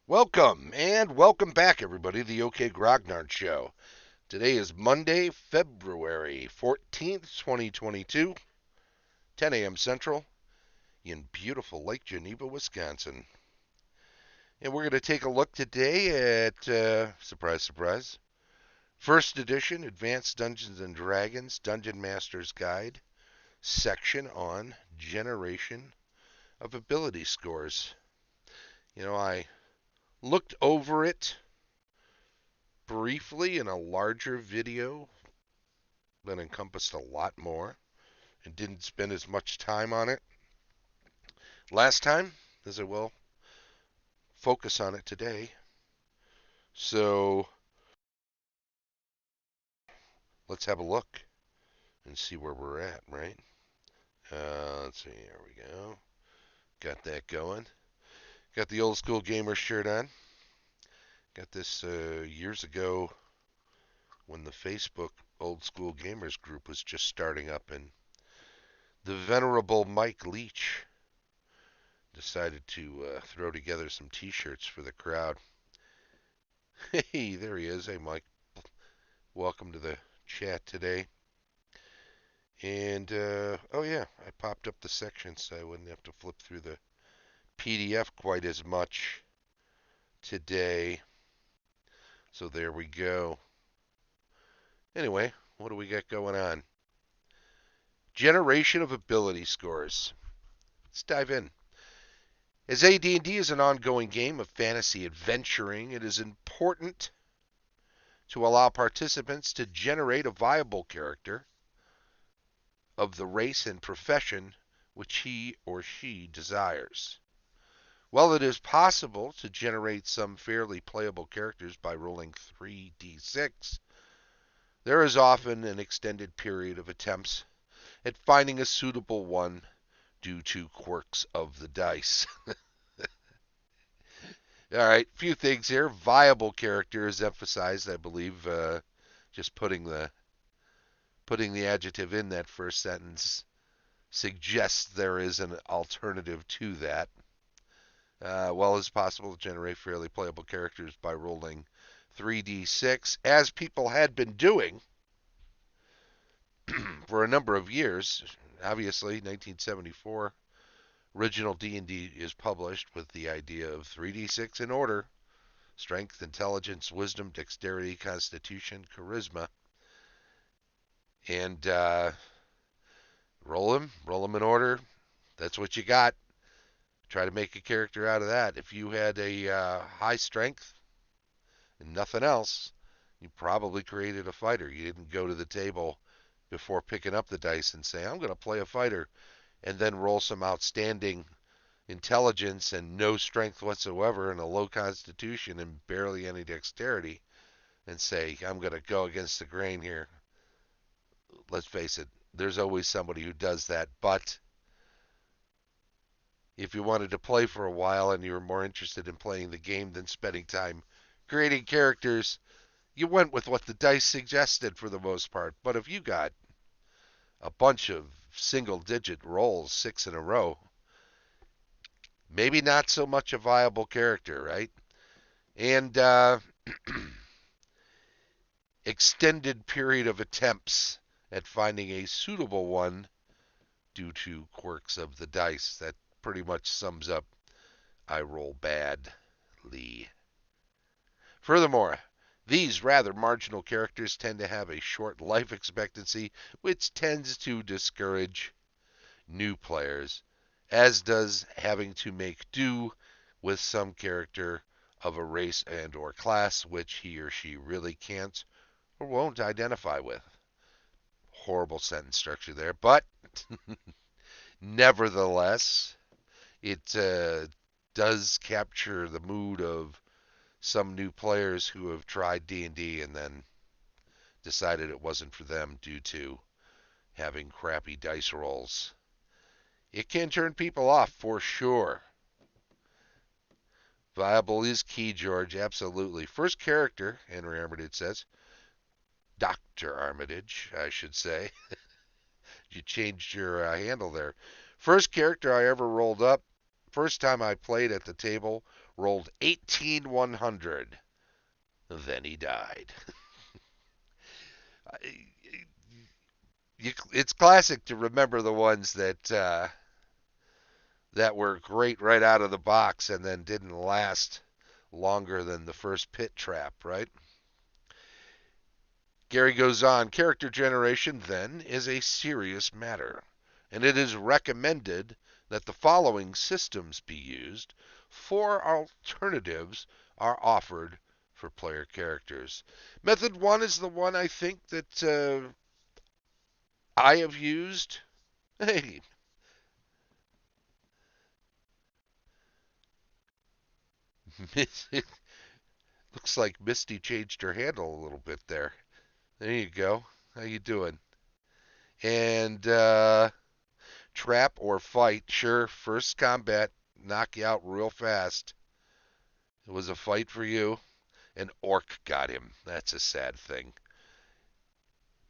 Welcome and welcome back, everybody, to the OK Grognard Show. Today is Monday, February 14th, 2022, 10 a.m. Central in beautiful Lake Geneva, Wisconsin. And we're going to take a look today at, surprise, surprise, first edition Advanced Dungeons and Dragons Dungeon Master's Guide section on generation of ability scores. I looked over it briefly in a larger video that encompassed a lot more and didn't spend as much time on it last time as I will focus on it today. So let's have a look and see where we're at, right? Let's see, here we go. Got that going. Got the old school gamer shirt on. Got this years ago when the Facebook old school gamers group was just starting up, and the venerable Mike Leach decided to throw together some t-shirts for the crowd. Hey, there he is. Hey, Mike. Welcome to the chat today. And, oh yeah, I popped up the section so I wouldn't have to flip through the PDF quite as much today. So there we go. Anyway, what do we got going on? Generation of ability scores. Let's dive in. As AD&D is an ongoing game of fantasy adventuring, it is important to allow participants to generate a viable character of the race and profession which he or she desires. While it is possible to generate some fairly playable characters by rolling 3d6, there is often an extended period of attempts at finding a suitable one due to quirks of the dice. All right, few things here. Viable character is emphasized, I believe. Just putting the adjective in that first sentence suggests there is an alternative to that. Well, it's possible to generate fairly playable characters by rolling 3d6, as people had been doing for a number of years. Obviously, 1974, original D&D is published with the idea of 3d6 in order: strength, intelligence, wisdom, dexterity, constitution, charisma. And roll them in order. That's what you got. Try to make a character out of that. If you had a high strength and nothing else, you probably created a fighter. You didn't go to the table before picking up the dice and say, I'm going to play a fighter, and then roll some outstanding intelligence and no strength whatsoever and a low constitution and barely any dexterity and say, I'm going to go against the grain here. Let's face it, there's always somebody who does that. But if you wanted to play for a while and you were more interested in playing the game than spending time creating characters, you went with what the dice suggested for the most part. But if you got a bunch of single-digit rolls, 6 in a row, maybe not so much a viable character, right? And extended period of attempts at finding a suitable one due to quirks of the dice. That pretty much sums up I roll badly. Furthermore, these rather marginal characters tend to have a short life expectancy, which tends to discourage new players, as does having to make do with some character of a race and or class which he or she really can't or won't identify with. Horrible sentence structure there, but nevertheless, it does capture the mood of some new players who have tried D&D and then decided it wasn't for them due to having crappy dice rolls. It can turn people off for sure. Viable is key, George. Absolutely. First character, Henry Armitage says. Dr. Armitage, I should say. You changed your handle there. First character I ever rolled up, first time I played at the table, rolled 18,100. Then he died. It's classic to remember the ones that were great right out of the box and then didn't last longer than the first pit trap, right? Gary goes on, character generation then is a serious matter, and it is recommended that the following systems be used. 4 alternatives are offered for player characters. Method 1 is the one I think that I have used. Hey, it looks like Misty changed her handle a little bit there. There you go. How you doing? And trap or fight. Sure, first combat, knock you out real fast. It was a fight for you. An orc got him. That's a sad thing.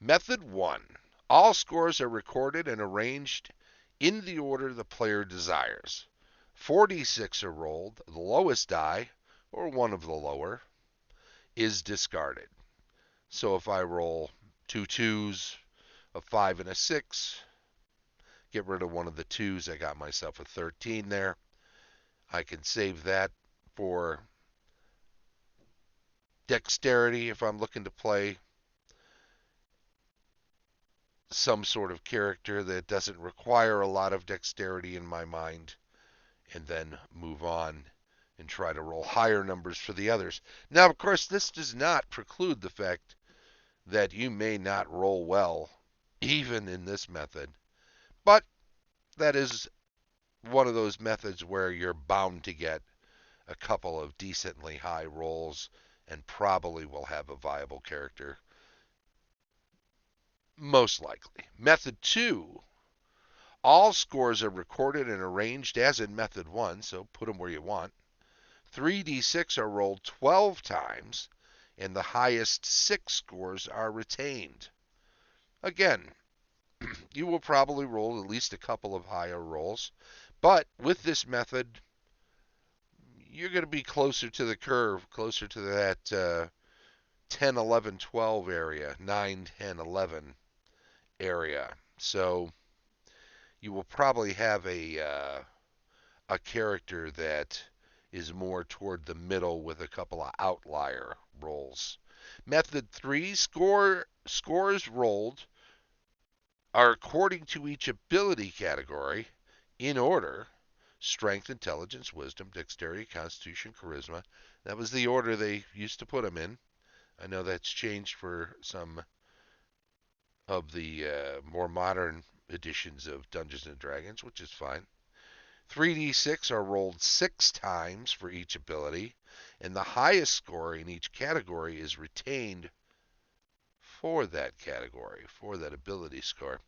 Method 1. All scores are recorded and arranged in the order the player desires. 4d6 are rolled. The lowest die, or one of the lower, is discarded. So if I roll 2 twos, a 5 and a 6, get rid of one of the 2s, I got myself a 13 there. I can save that for dexterity if I'm looking to play some sort of character that doesn't require a lot of dexterity in my mind, and then move on and try to roll higher numbers for the others. Now, of course, this does not preclude the fact that you may not roll well, even in this method, but that is one of those methods where you're bound to get a couple of decently high rolls and probably will have a viable character. Most likely. Method 2. All scores are recorded and arranged as in Method 1, so put them where you want. 3d6 are rolled 12 times, and the highest 6 scores are retained. Again, you will probably roll at least a couple of higher rolls, but with this method, you're going to be closer to the curve, closer to that 10, 11, 12 area, 9, 10, 11 area. So you will probably have a character that is more toward the middle with a couple of outlier rolls. Method 3, scores rolled are according to each ability category in order: strength, intelligence, wisdom, dexterity, constitution, charisma. That was the order they used to put them in. I know that's changed for some of the more modern editions of Dungeons and Dragons, which is fine. 3d6 are rolled 6 times for each ability, and the highest score in each category is retained for that category, for that ability score.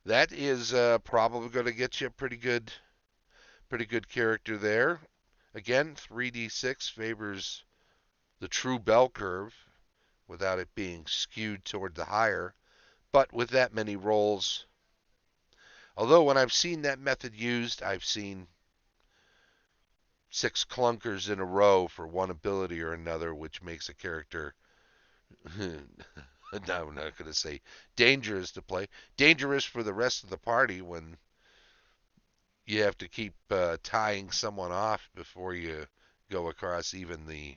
That is probably going to get you a pretty good character there. Again, 3d6 favors the true bell curve without it being skewed toward the higher. But with that many rolls, although when I've seen that method used, I've seen 6 clunkers in a row for one ability or another, which makes a character, no, I'm not going to say dangerous to play, dangerous for the rest of the party when you have to keep tying someone off before you go across even the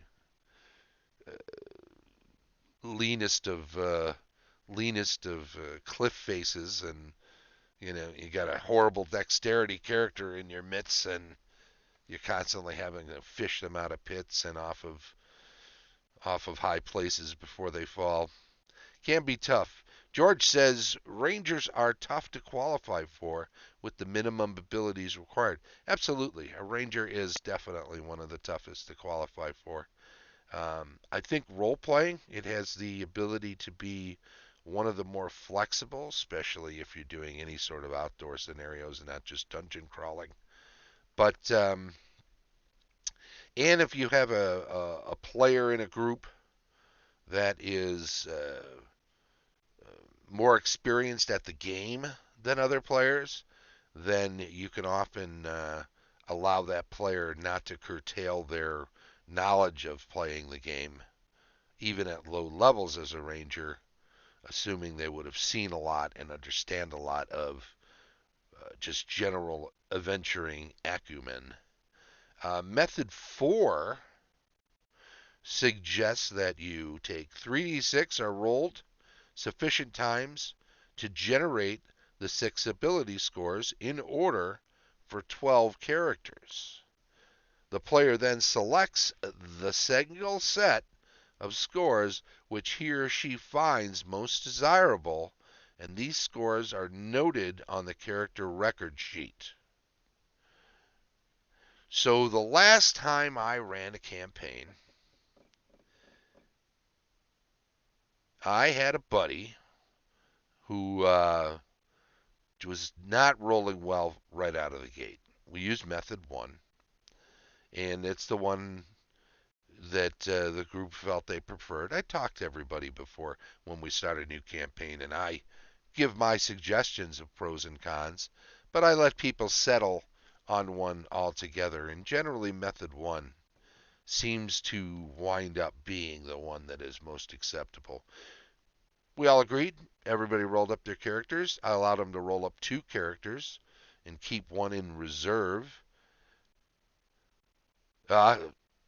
leanest of cliff faces, and you got a horrible dexterity character in your midst, and you're constantly having to fish them out of pits and off of high places before they fall. Can be tough. George says Rangers are tough to qualify for with the minimum abilities required. Absolutely. A Ranger is definitely one of the toughest to qualify for. I think role-playing, it has the ability to be one of the more flexible, especially if you're doing any sort of outdoor scenarios and not just dungeon crawling. But, and if you have a player in a group that is more experienced at the game than other players, then you can often allow that player not to curtail their knowledge of playing the game, even at low levels as a ranger, assuming they would have seen a lot and understand a lot of just general adventuring acumen. Method 4 suggests that you take 3d6 are rolled sufficient times to generate the 6 ability scores in order for 12 characters. The player then selects the single set of scores which he or she finds most desirable, and these scores are noted on the character record sheet. So the last time I ran a campaign, I had a buddy who was not rolling well right out of the gate. We used method 1, and it's the one that the group felt they preferred. I talked to everybody before when we start a new campaign, and I give my suggestions of pros and cons, but I let people settle on one altogether, and generally method 1 seems to wind up being the one that is most acceptable. We all agreed. Everybody rolled up their characters. I allowed them to roll up 2 characters and keep one in reserve.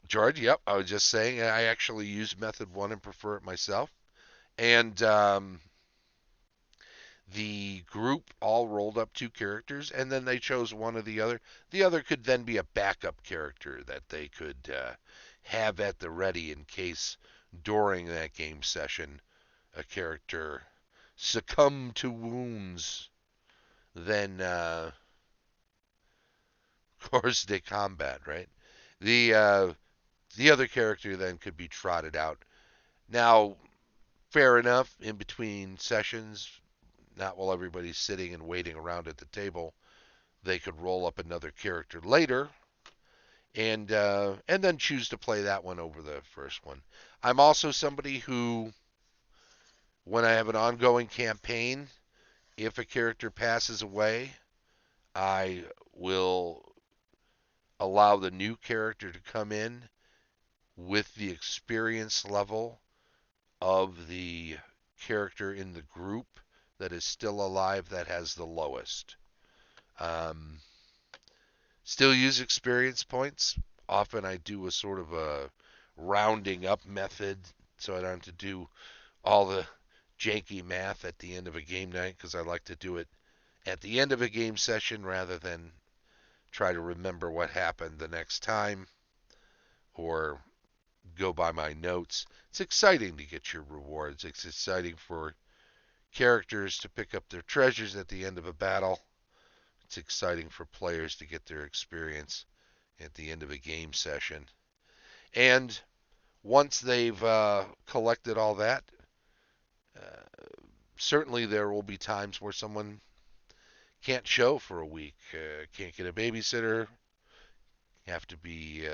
George, yep, I was just saying I actually use method 1 and prefer it myself. And the group all rolled up 2 characters, and then they chose one or the other. The other could then be a backup character that they could have at the ready in case during that game session a character succumb to wounds. Then, course de combat, right? The other character then could be trotted out. Now, fair enough, in between sessions, not while everybody's sitting and waiting around at the table, they could roll up another character later and then choose to play that one over the first one. I'm also somebody who, when I have an ongoing campaign, if a character passes away, I will allow the new character to come in with the experience level of the character in the group that is still alive that has the lowest. Still use experience points. Often I do a sort of a rounding up method so I don't have to do all the janky math at the end of a game night because I like to do it at the end of a game session rather than try to remember what happened the next time or go by my notes. It's exciting to get your rewards. It's exciting for characters to pick up their treasures at the end of a battle. It's exciting for players to get their experience at the end of a game session. And once they've collected all that, certainly there will be times where someone can't show for a week, can't get a babysitter, have to be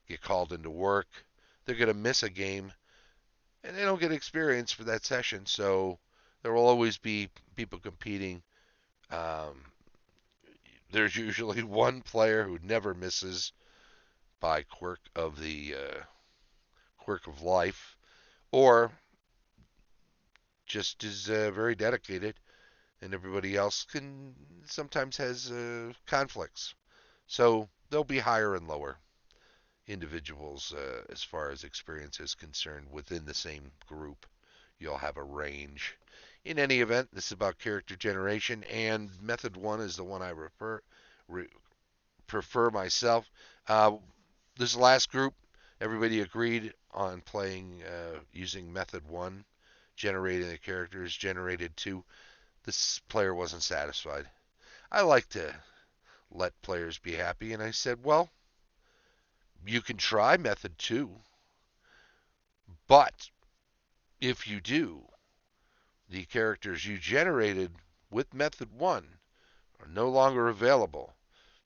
get called into work. They're going to miss a game, and they don't get experience for that session. So there will always be people competing. There's usually one player who never misses by quirk of life, or just is very dedicated, and everybody else can sometimes has conflicts. So there'll be higher and lower individuals as far as experience is concerned within the same group. You'll have a range. In any event, this is about character generation, and method 1 is the one I prefer myself. This last group, everybody agreed on playing using method 1, generating the characters, generated 2. This player wasn't satisfied. I like to let players be happy, and I said, well, you can try method 2, but if you do, the characters you generated with method 1 are no longer available.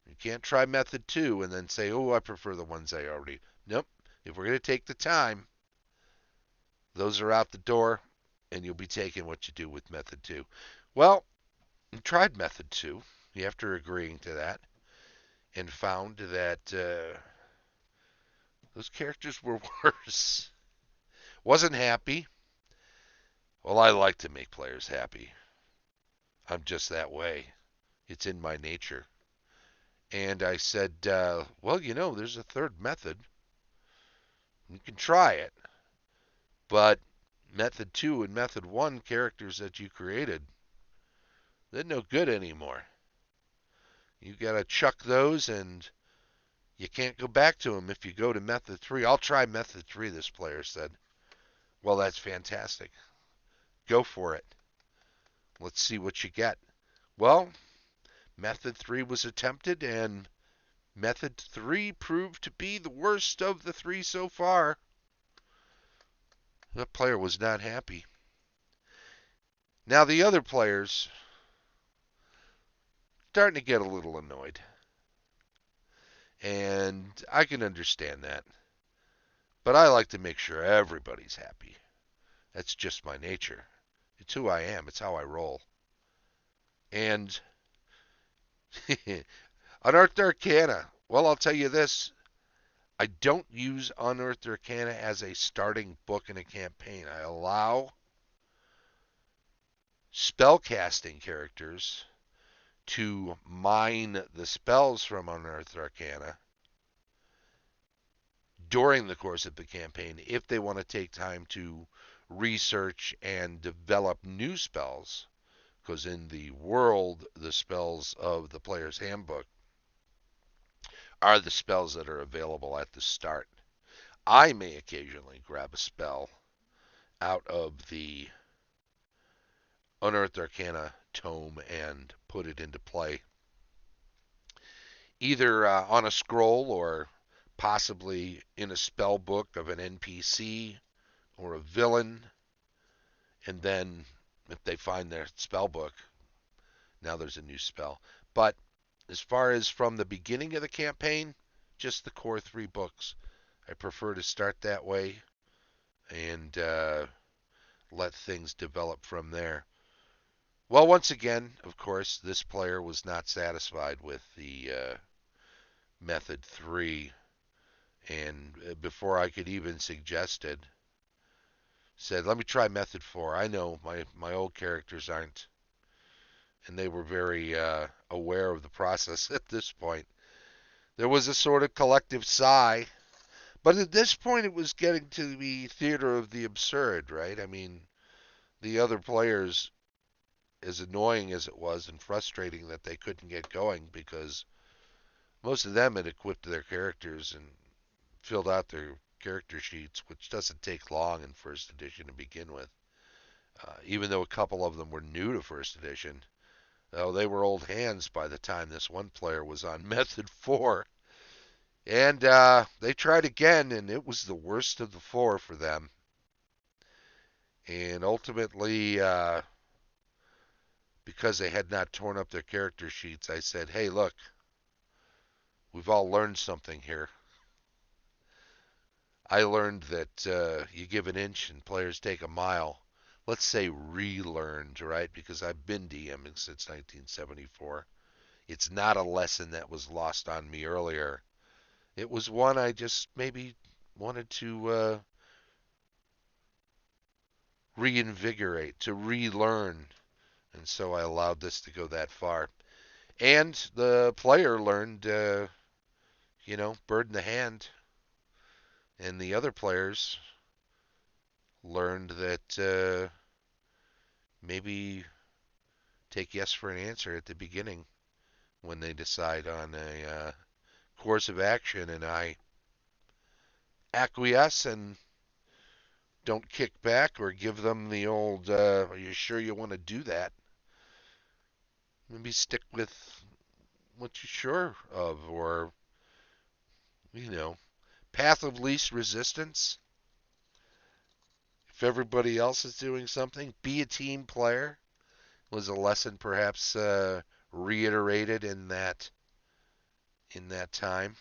You can't try method 2 and then say, oh, I prefer the ones I already. Nope. If we're going to take the time, those are out the door, and you'll be taking what you do with method 2. Well, you tried method 2 after agreeing to that. and found that those characters were worse. Wasn't happy. Well, I like to make players happy. I'm just that way. It's in my nature. And I said, well, there's a third method. You can try it. But method 2 and method 1 characters that you created, they're no good anymore. You got to chuck those, and you can't go back to them if you go to method 3. I'll try method 3, this player said. Well, that's fantastic. Go for it. Let's see what you get. Well, method 3 was attempted, and method 3 proved to be the worst of the 3 so far. The player was not happy. Now the other players starting to get a little annoyed. And I can understand that. But I like to make sure everybody's happy. That's just my nature. It's who I am. It's how I roll. And Unearthed Arcana. Well, I'll tell you this. I don't use Unearthed Arcana as a starting book in a campaign. I allow spellcasting characters to mine the spells from Unearthed Arcana during the course of the campaign if they want to take time to research and develop new spells. Because in the world, the spells of the player's handbook are the spells that are available at the start. I may occasionally grab a spell out of the Unearthed Arcana tome and put it into play, either on a scroll or possibly in a spell book of an NPC or a villain. And then if they find their spell book, now there's a new spell. But as far as from the beginning of the campaign, just the core 3 books. I prefer to start that way and let things develop from there. Well, once again, of course, this player was not satisfied with the method 3, and before I could even suggest it, said, let me try method 4. I know my old characters aren't, and they were very aware of the process at this point. There was a sort of collective sigh, but at this point it was getting to be theater of the absurd, right? I mean, the other players, as annoying as it was and frustrating that they couldn't get going because most of them had equipped their characters and filled out their character sheets, which doesn't take long in first edition to begin with. Even though a couple of them were new to first edition, they were old hands by the time this one player was on method 4. And they tried again, and it was the worst of the 4 for them. And ultimately, because they had not torn up their character sheets, I said, hey, look, we've all learned something here. I learned that you give an inch and players take a mile. Let's say relearned, right? Because I've been DMing since 1974. It's not a lesson that was lost on me earlier. It was one I just maybe wanted to reinvigorate, to relearn. And so I allowed this to go that far. And the player learned, bird in the hand. And the other players learned that maybe take yes for an answer at the beginning when they decide on a course of action, and I acquiesce and don't kick back or give them the old, are you sure you want to do that? Maybe stick with what you're sure of, or, path of least resistance. If everybody else is doing something, be a team player was a lesson perhaps reiterated in that time.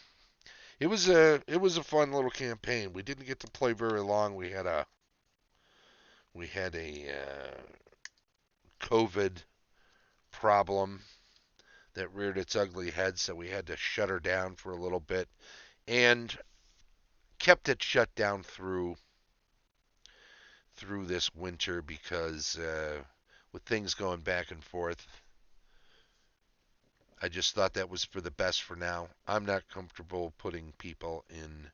It was a fun little campaign. We didn't get to play very long. We had a COVID problem that reared its ugly head, so we had to shut her down for a little bit and kept it shut down through this winter because with things going back and forth, I just thought that was for the best for now. I'm not comfortable putting people in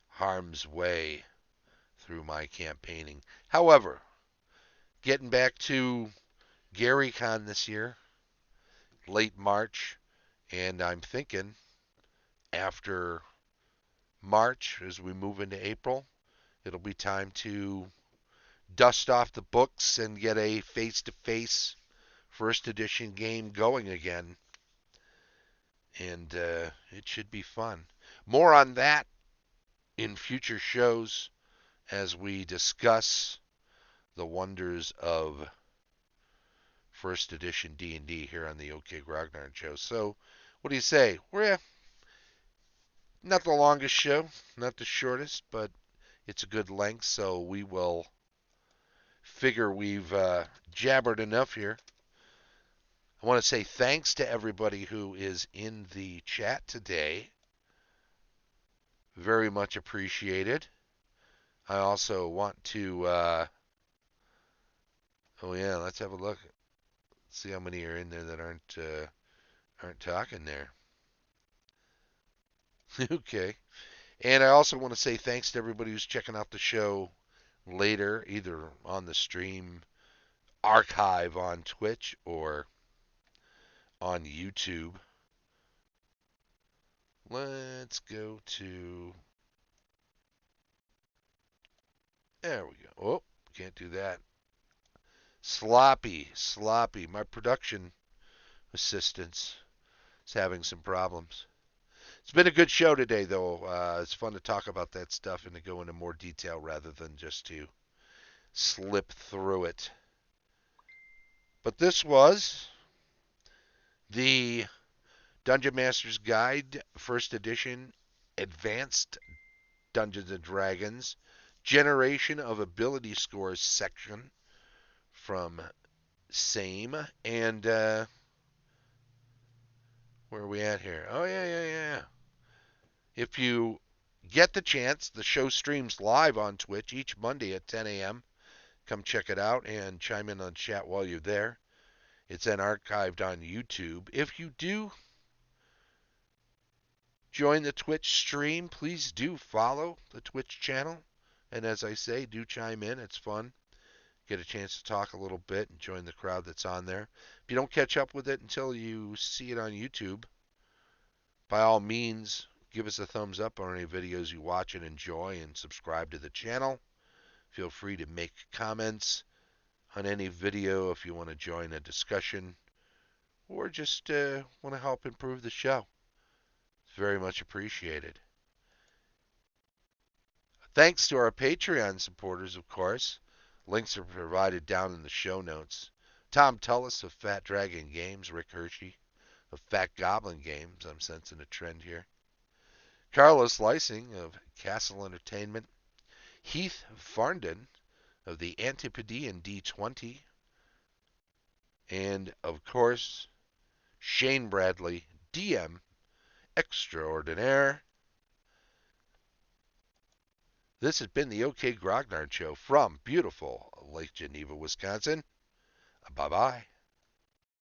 harm's way through my campaigning. However, getting back to GaryCon this year, late March, and I'm thinking after March, as we move into April, it'll be time to dust off the books and get a face-to-face first edition game going again. And it should be fun. More on that in future shows as we discuss the wonders of first edition D&D here on the OK Grognard Show. So, what do you say? We're not the longest show, not the shortest, but it's a good length, so we will figure we've jabbered enough here. I want to say thanks to everybody who is in the chat today. Very much appreciated. I also want to, oh yeah, let's have a look. See how many are in there that aren't talking there. Okay. And I also want to say thanks to everybody who's checking out the show later, either on the stream, archive on Twitch, or on YouTube. Let's go to... There we go. Oh, can't do that. Sloppy. My production assistance is having some problems. It's been a good show today, though. It's fun to talk about that stuff and to go into more detail rather than just to slip through it. But this was the Dungeon Master's Guide, First Edition, Advanced Dungeons & Dragons, Generation of Ability Scores section from SAME. And where are we at here? Oh, yeah. If you get the chance, the show streams live on Twitch each Monday at 10 a.m. Come check it out and chime in on chat while you're there. It's then archived on YouTube. If you do join the Twitch stream, please do follow the Twitch channel. And as I say, do chime in. It's fun. Get a chance to talk a little bit and join the crowd that's on there. If you don't catch up with it until you see it on YouTube, by all means, give us a thumbs up on any videos you watch and enjoy, and subscribe to the channel. Feel free to make comments on any video if you want to join a discussion or just want to help improve the show. It's very much appreciated. Thanks to our Patreon supporters, of course. Links are provided down in the show notes. Tom Tullis of Fat Dragon Games, Rick Hershey of Fat Goblin Games. I'm sensing a trend here. Carlos Lysing of Castle Entertainment. Heath Farndon of the Antipodean D20. And, of course, Shane Bradley, DM Extraordinaire. This has been the OK Grognard Show from beautiful Lake Geneva, Wisconsin. Bye-bye.